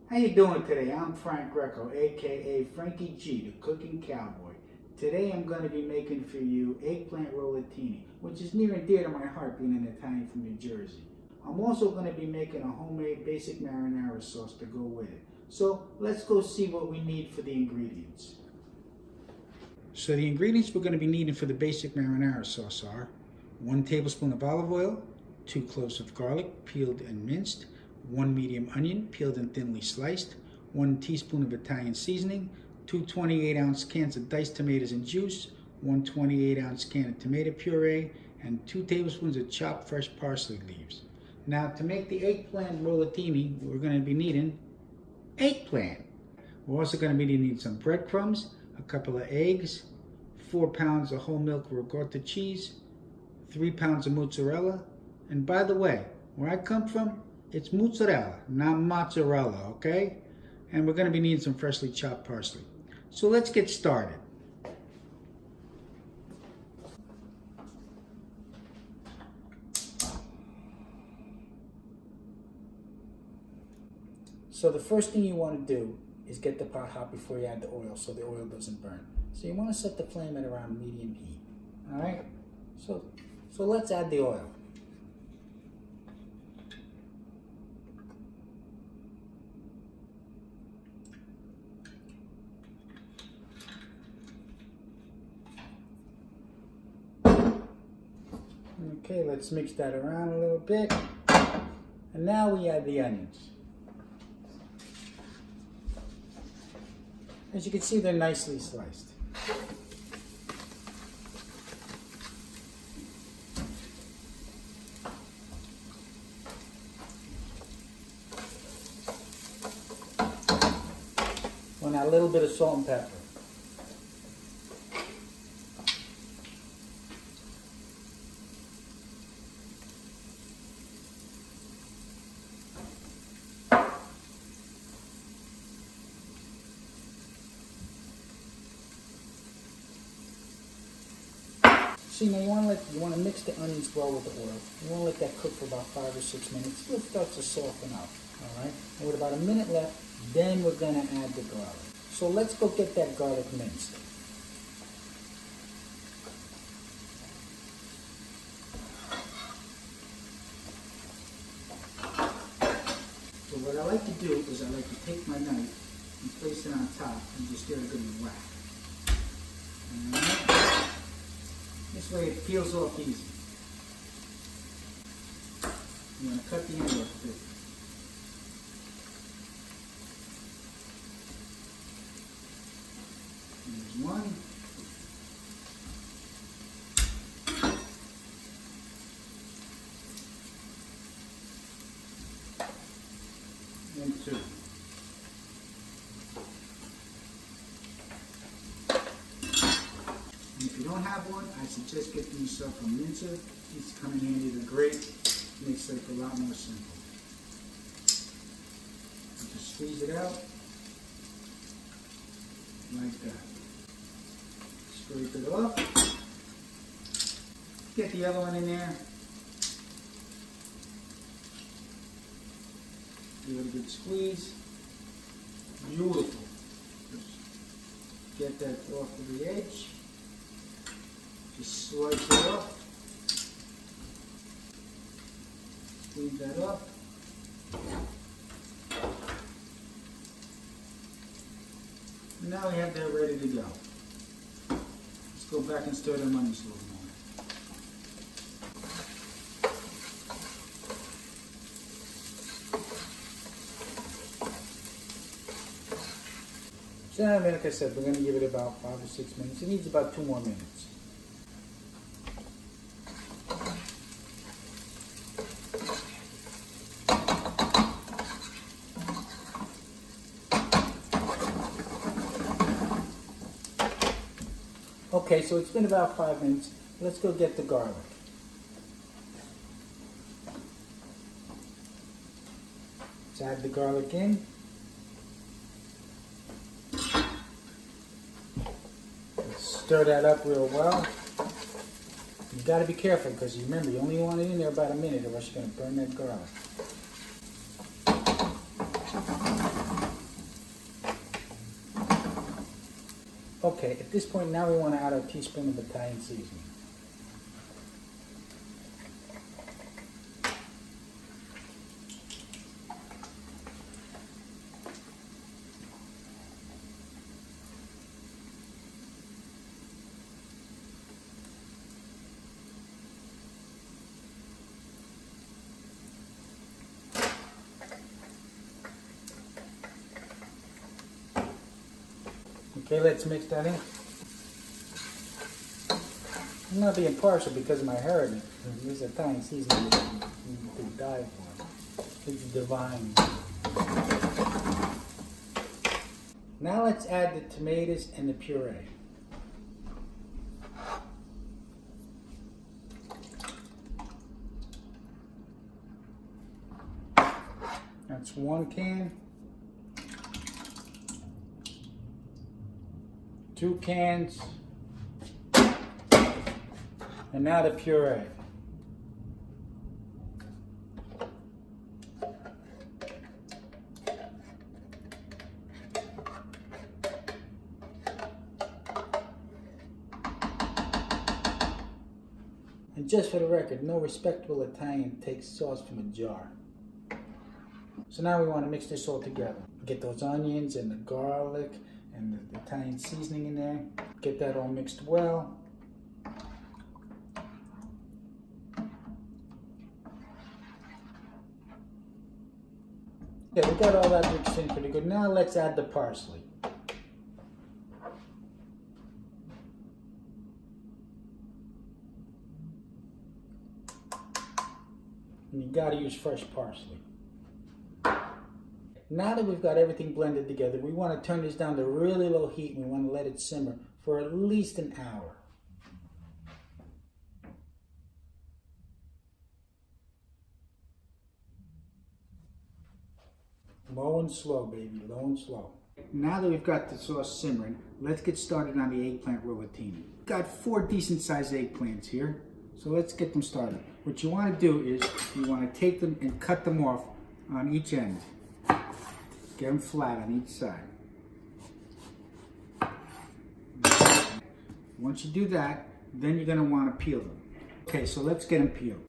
How you doing today? I'm Frank Greco, aka FrankieG, the cooking cowboy. Today I'm going to be making for you eggplant rolatini, which is near and dear to my heart being an Italian from New Jersey. I'm also going to be making a homemade basic marinara sauce to go with it. So let's go see what we need for the ingredients. So the ingredients we're going to be needing for the basic marinara sauce are 1 tablespoon of olive oil, 2 cloves of garlic, peeled and minced, 1 medium onion, peeled and thinly sliced, 1 teaspoon of Italian seasoning, 2 28-ounce cans of diced tomatoes and juice, 1 28-ounce can of tomato puree, and 2 tablespoons of chopped fresh parsley leaves. Now to make the eggplant rolatini, we're going to be needing eggplant. We're also going to be needing some breadcrumbs, a couple of eggs, 4 pounds of whole milk ricotta cheese, 3 pounds of mozzarella, and by the way, where I come from, it's mozzarella, not mozzarella, okay? And we're going to be needing some freshly chopped parsley. So let's get started. So the first thing you want to do is get the pot hot before you add the oil so the oil doesn't burn. So you want to set the flame at around medium heat, all right? So let's add the oil. Okay, let's mix that around a little bit. And now we add the onions. As you can see, they're nicely sliced. Well, now a little bit of salt and pepper. See, now you want to mix the onions well with the oil. You want to let that cook for about 5 or 6 minutes till it starts to soften up. All right. And with about a minute left, then we're going to add the garlic. So let's go get that garlic minced. So what I like to do is I like to take my knife and place it on top and just give it a good whack. All right. This way it peels off easy. You want to cut the end off too. There's one. And 2. And if you don't have one, I suggest getting yourself a mincer. These come in handy, they're great. Makes life a lot more simple. Just squeeze it out like that. Scrape it off. Get the other one in there. Give it a good squeeze. Beautiful. Just get that off of the edge. Just slice it up. Squeeze that up. And now we have that ready to go. Let's go back and stir them onions a little more. So now, like I said, we're going to give it about 5 or 6 minutes. It needs about 2 more minutes. Okay, so it's been about 5 minutes. Let's go get the garlic. Let's add the garlic in. Let's stir that up real well. You got to be careful because you remember you only want it in there about a minute or else you're going to burn that garlic. Okay, at this point now we want to add our teaspoon of Italian seasoning. Okay, let's mix that in. I'm not being partial because of my heritage. This Italian seasoning to die for. It's divine. Now let's add the tomatoes and the puree. That's 1 can. 2 cans, and now the puree. And just for the record, no respectable Italian takes sauce from a jar. So now we want to mix this all together. Get those onions and the garlic and the Italian seasoning in there. Get that all mixed well. Okay, we got all that mixed in pretty good. Now let's add the parsley. And you gotta use fresh parsley. Now that we've got everything blended together, we want to turn this down to really low heat and we want to let it simmer for at least an hour. Low and slow, baby, low and slow. Now that we've got the sauce simmering, let's get started on the eggplant rolatini. We've got 4 decent sized eggplants here, so let's get them started. What you want to do is you want to take them and cut them off on each end. Get them flat on each side. Once you do that, then you're going to want to peel them. Okay, so let's get them peeled.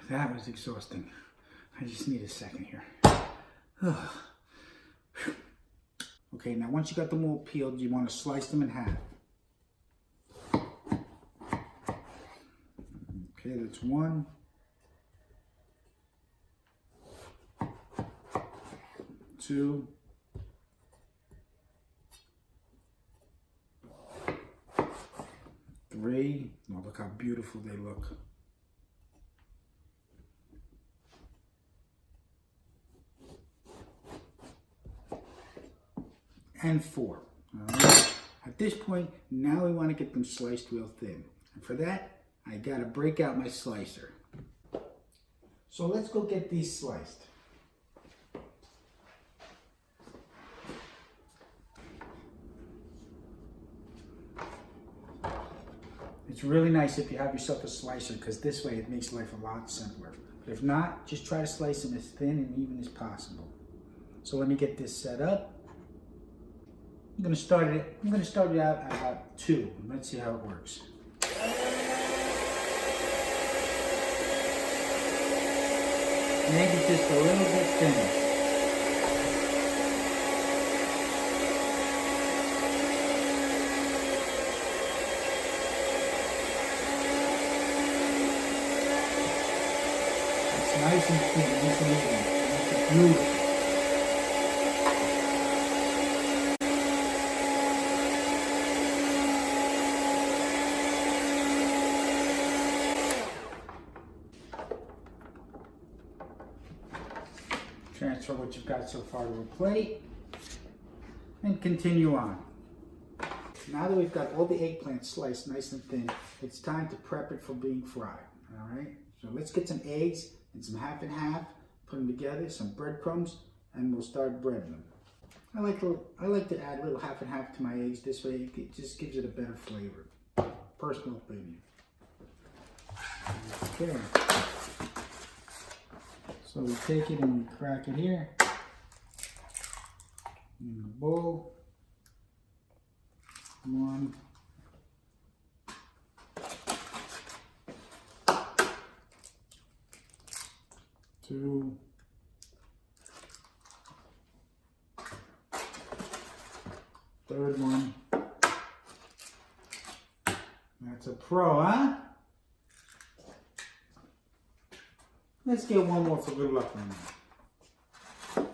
That was exhausting. I just need a second here. Okay, now once you got them all peeled, you want to slice them in half. Okay, that's 1. 2. 3. Oh, look how beautiful they look. And 4. Right. At this point, now we want to get them sliced real thin. And for that, I got to break out my slicer. So let's go get these sliced. It's really nice if you have yourself a slicer because this way it makes life a lot simpler. But if not, just try to slice them as thin and even as possible. So let me get this set up. I'm going to start it out at about 2. Let's see how it works. Maybe just a little bit thinner. Nice and thin, nice and even. That's beautiful. Transfer what you've got so far to a plate and continue on. Now that we've got all the eggplant sliced nice and thin, it's time to prep it for being fried. All right, so let's get some eggs and some half and half, put them together, some breadcrumbs, and we'll start breading them. I like to add a little half and half to my eggs. This way it just gives it a better flavor. Personal opinion. Okay. So we take it and we crack it here in the bowl. 1, 2, 3rd one. That's a pro, huh? Let's get one more for good luck on that.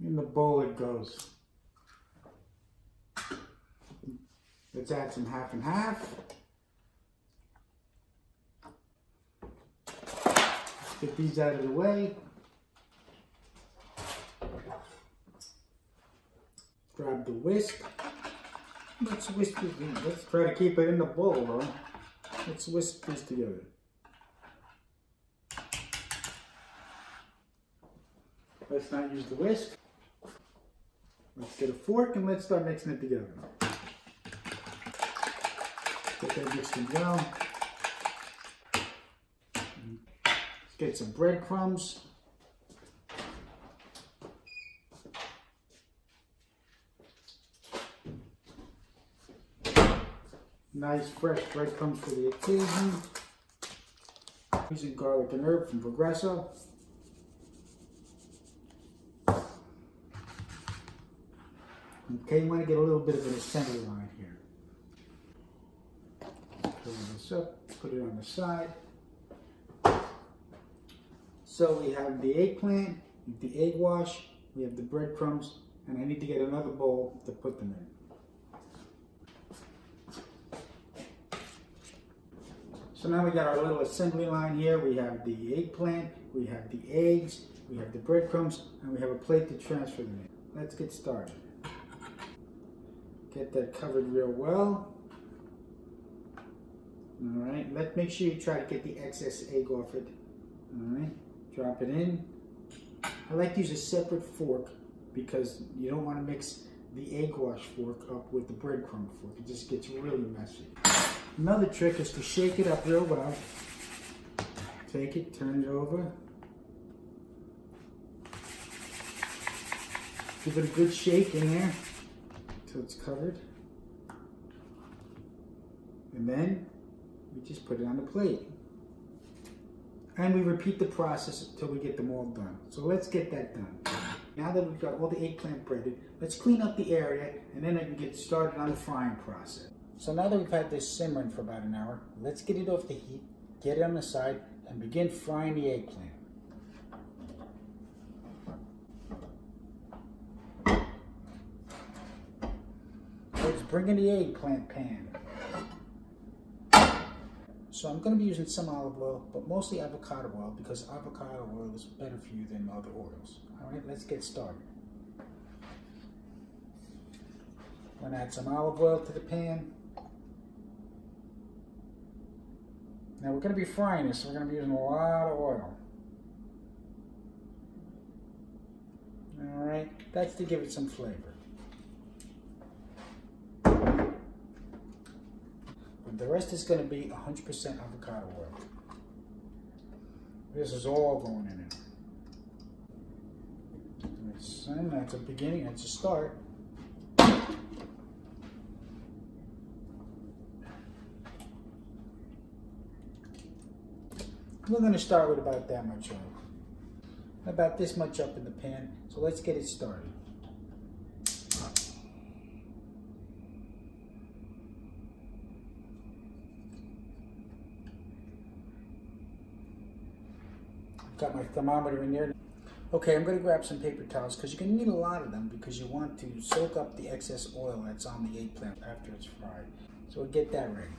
In the bowl it goes. Let's add some half and half. Let's get these out of the way. Grab the whisk. Let's whisk it in. Let's try to keep it in the bowl, though. Let's whisk this together. Let's not use the whisk. Let's get a fork and let's start mixing it together. Get that mixed down. Let's get some breadcrumbs. Nice fresh breadcrumbs for the occasion. Using garlic and herb from Progresso. Okay, you want to get a little bit of an assembly line here. Clean this up, put it on the side. So we have the eggplant, the egg wash, we have the breadcrumbs, and I need to get another bowl to put them in. So now we got our little assembly line here. We have the eggplant, we have the eggs, we have the breadcrumbs, and we have a plate to transfer them in. Let's get started. Get that covered real well. All right, let's make sure you try to get the excess egg off it. All right, drop it in. I like to use a separate fork because you don't want to mix the egg wash fork up with the breadcrumb fork. It just gets really messy. Another trick is to shake it up real well. Take it, turn it over. Give it a good shake in there until it's covered. And then we just put it on the plate. And we repeat the process until we get them all done. So let's get that done. Now that we've got all the eggplant breaded, let's clean up the area and then I can get started on the frying process. So now that we've had this simmering for about an hour, let's get it off the heat, get it on the side, and begin frying the eggplant. Let's bring in the eggplant pan. So I'm going to be using some olive oil, but mostly avocado oil because avocado oil is better for you than other oils. All right, let's get started. I'm going to add some olive oil to the pan. Now we're going to be frying this, so we're going to be using a lot of oil. All right, that's to give it some flavor. But the rest is going to be 100% avocado oil. This is all going in it. And that's a beginning, that's a start. We're going to start with about that much oil. About this much up in the pan. So let's get it started. Got my thermometer in there. Okay, I'm going to grab some paper towels because you're going to need a lot of them because you want to soak up the excess oil that's on the eggplant after it's fried. So we'll get that ready.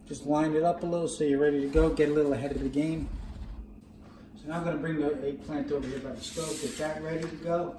Just line it up a little so you're ready to go. Get a little ahead of the game. So now I'm going to bring the eggplant over here by the stove. Get that ready to go.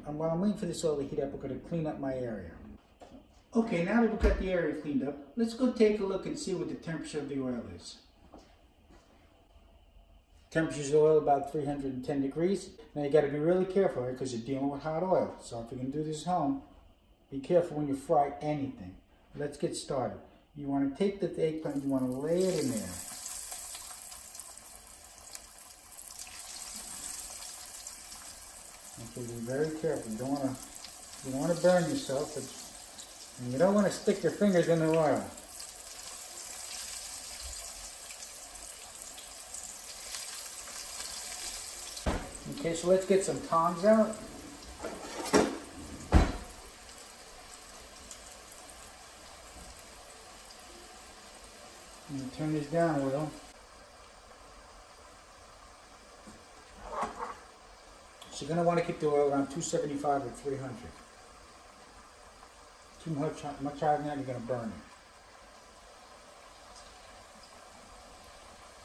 While I'm waiting for this oil to heat up, we're going to clean up my area. Okay, now that we've got the area cleaned up, let's go take a look and see what the temperature of the oil is. Temperature of the oil about 310 degrees. Now you got to be really careful here because you're dealing with hot oil. So if you're going to do this at home, be careful when you fry anything. Let's get started. You want to take the eggplant, you want to lay it in there. Okay, be very careful. You don't want to burn yourself, and you don't want to stick your fingers in the oil. Okay, so let's get some tongs out. And turn this down a little. So you're going to want to keep the oil around 275 or 300. Too much higher than that, you're going to burn it.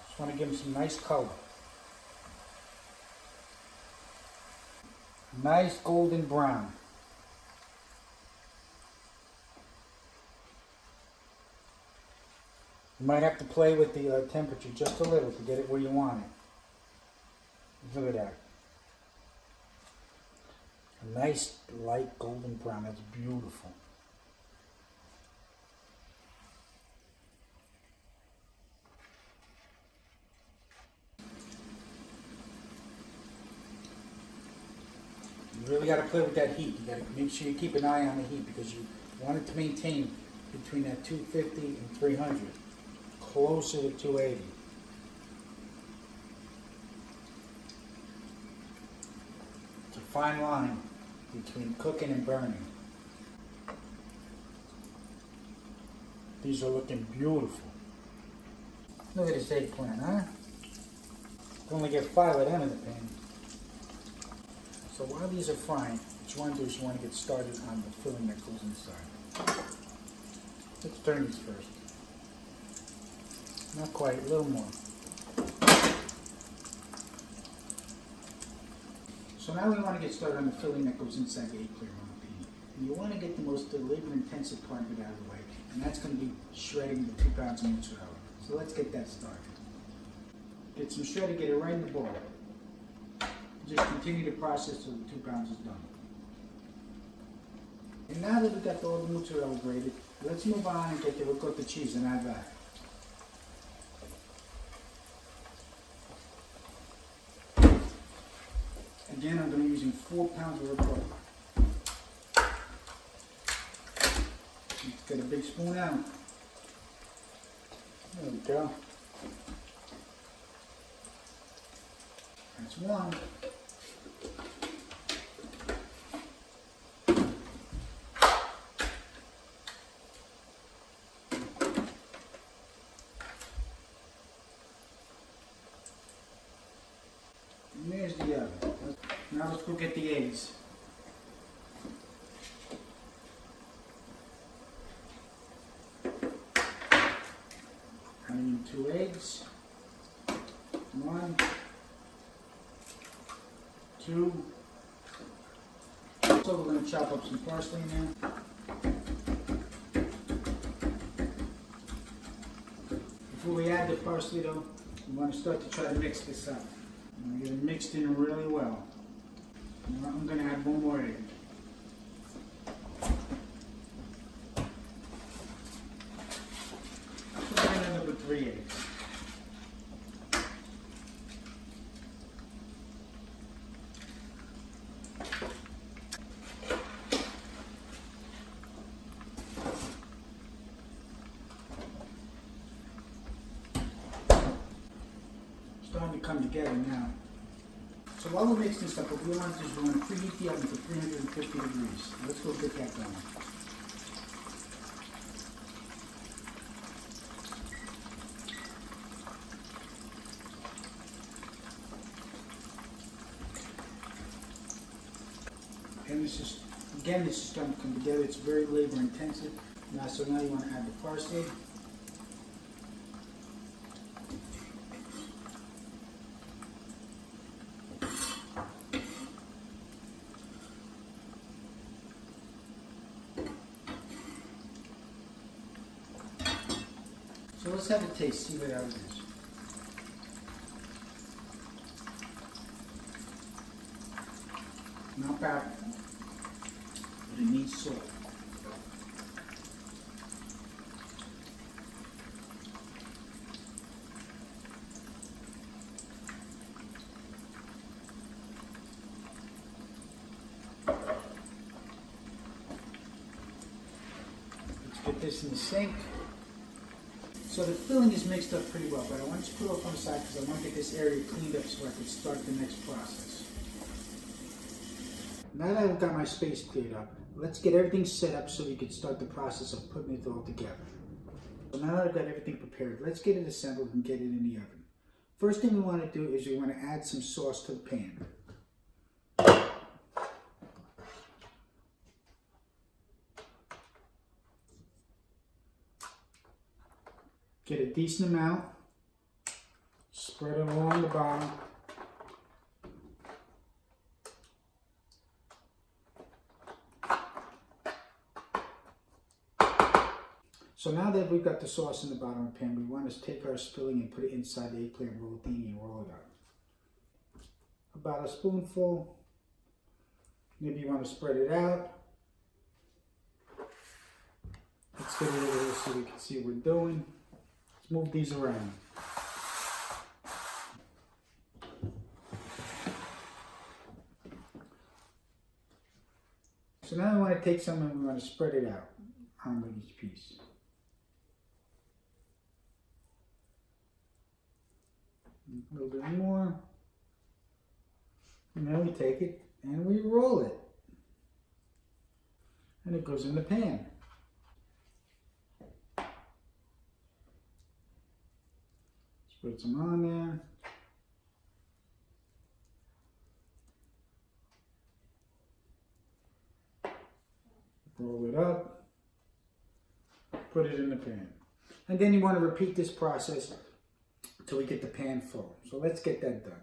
Just want to give them some nice color. Nice golden brown. You might have to play with the temperature just a little to get it where you want it. Look at that. A nice light golden brown. That's beautiful. You really got to play with that heat. You got to make sure you keep an eye on the heat because you want it to maintain between that 250 and 300, closer to 280. It's a fine line between cooking and burning. These are looking beautiful. Look at this eggplant, huh? You only get 5 of them in the pan. So while these are frying, what you want to do is you want to get started on the filling that goes inside. Let's turn these first. Not quite, a little more. So now we want to get started on the filling that goes inside the eggplant rolatini. And you want to get the most labor-intensive part of it out of the way, and that's going to be shredding the 2 pounds of mozzarella. So let's get that started. Get some shredded, get it right in the bowl. Just continue the process till the 2 pounds is done. And now that we've got all the mozzarella grated, let's move on and get the ricotta cheese and add that. Again, I'm going to be using 4 pounds of ricotta. Let's get a big spoon out. There we go. That's one. And there's the other. Now let's go get the eggs. I need 2 eggs. 1, 2. So we're going to chop up some parsley now. Before we add the parsley though, we want to start to try to mix this up. And get it mixed in really well. Now I'm going to add 1 more egg. So we're going to end up with 3 eggs. to come together now. So while we're mixing this up, what we want to do is we want to preheat the oven to 350 degrees. Let's go get that going. And this is starting to come together. It's very labor intensive. So now you want to add the parsley. So let's have a taste, see what that is. Not bad, but it needs salt. Let's get this in the sink. So the filling is mixed up pretty well, but I want you to put it off on the side because I want to get this area cleaned up so I can start the next process. Now that I've got my space cleared up, let's get everything set up so we can start the process of putting it all together. So now that I've got everything prepared, let's get it assembled and get it in the oven. First thing we want to do is we want to add some sauce to the pan. Get a decent amount, spread it along the bottom. So now that we've got the sauce in the bottom of the pan, we want to take our filling and put it inside the eggplant rolatini and roll it out. About a spoonful. Maybe you want to spread it out. Let's get it over here so we can see what we're doing. Let's move these around. So now we want to take some and we want to spread it out on each piece. A little bit more. And then we take it and we roll it. And it goes in the pan. Put some on there. Roll it up. Put it in the pan. And then you want to repeat this process until we get the pan full. So let's get that done.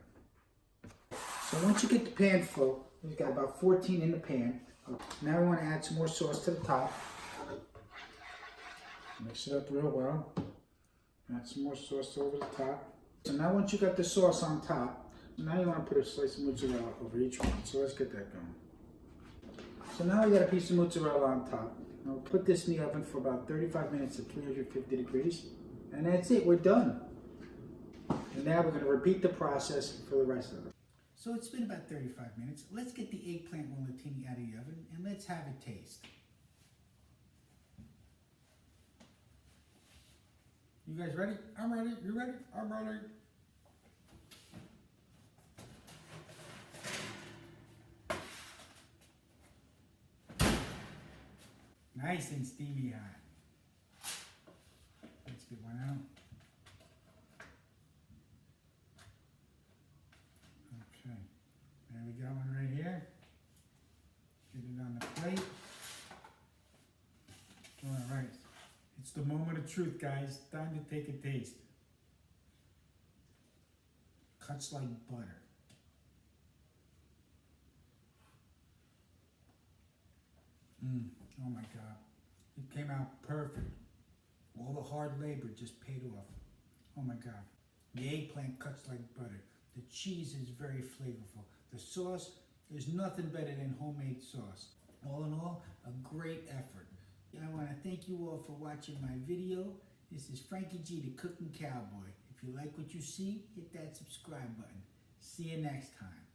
So once you get the pan full, we've got about 14 in the pan. Now we want to add some more sauce to the top. Mix it up real well. Add some more sauce over the top. So now once you got the sauce on top, now you want to put a slice of mozzarella over each one. So let's get that going. So now we got a piece of mozzarella on top. Now we'll put this in the oven for about 35 minutes at 350 degrees. And that's it, we're done. And now we're going to repeat the process for the rest of it. So it's been about 35 minutes. Let's get the eggplant rolatini out of the oven and let's have a taste. You guys ready? I'm ready. You ready? I'm ready. Nice and steamy hot. Let's get one out. Okay. There we got one right here. Get it on the plate. All right. It's the moment of truth, guys. Time to take a taste. Cuts like butter. Oh my God. It came out perfect. All the hard labor just paid off. Oh my God. The eggplant cuts like butter. The cheese is very flavorful. The sauce, there's nothing better than homemade sauce. All in all, a great effort. I want to thank you all for watching my video. This is FrankieG, the Cooking Cowboy. If you like what you see, hit that subscribe button. See you next time.